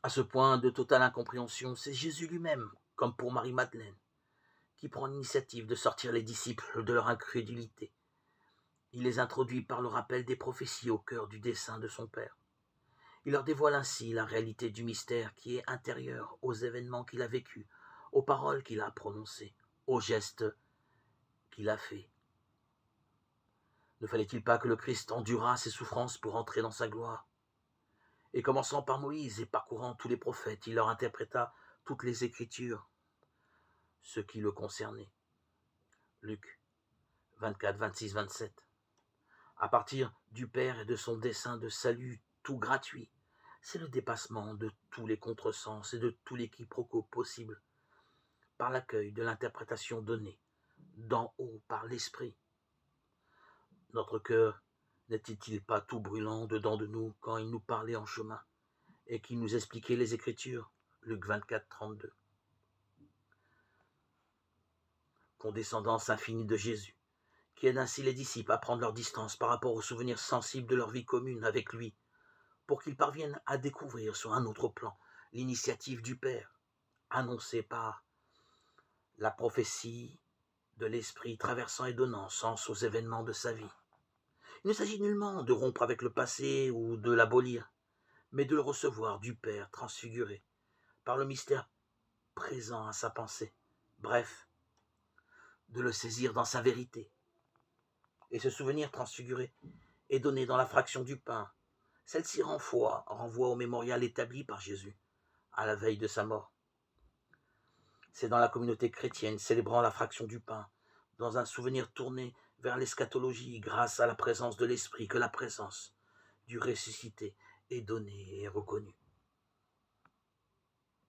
À ce point de totale incompréhension, c'est Jésus lui-même, comme pour Marie-Madeleine, qui prend l'initiative de sortir les disciples de leur incrédulité. Il les introduit par le rappel des prophéties au cœur du dessein de son Père. Il leur dévoile ainsi la réalité du mystère qui est intérieur aux événements qu'il a vécus, aux paroles qu'il a prononcées, aux gestes qu'il a faits. Ne fallait-il pas que le Christ endurât ses souffrances pour entrer dans sa gloire? Et commençant par Moïse et parcourant tous les prophètes, il leur interpréta toutes les Écritures, ce qui le concernait. Luc 24, 26, 27. À partir du Père et de son dessein de salut tout gratuit, c'est le dépassement de tous les contresens et de tous les quiproquos possibles par l'accueil de l'interprétation donnée d'en haut par l'Esprit. Notre cœur n'était-il pas tout brûlant dedans de nous quand il nous parlait en chemin et qu'il nous expliquait les Écritures? Luc 24, 32. Condescendance infinie de Jésus, qui aide ainsi les disciples à prendre leur distance par rapport aux souvenirs sensibles de leur vie commune avec lui, pour qu'ils parviennent à découvrir sur un autre plan l'initiative du Père, annoncée par la prophétie de l'Esprit traversant et donnant sens aux événements de sa vie. Il ne s'agit nullement de rompre avec le passé ou de l'abolir, mais de le recevoir du Père transfiguré par le mystère présent à sa pensée. Bref, de le saisir dans sa vérité. Et ce souvenir transfiguré est donné dans la fraction du pain. Celle-ci renvoie au mémorial établi par Jésus à la veille de sa mort. C'est dans la communauté chrétienne célébrant la fraction du pain, dans un souvenir tourné vers l'eschatologie grâce à la présence de l'Esprit, que la présence du ressuscité est donnée et reconnue.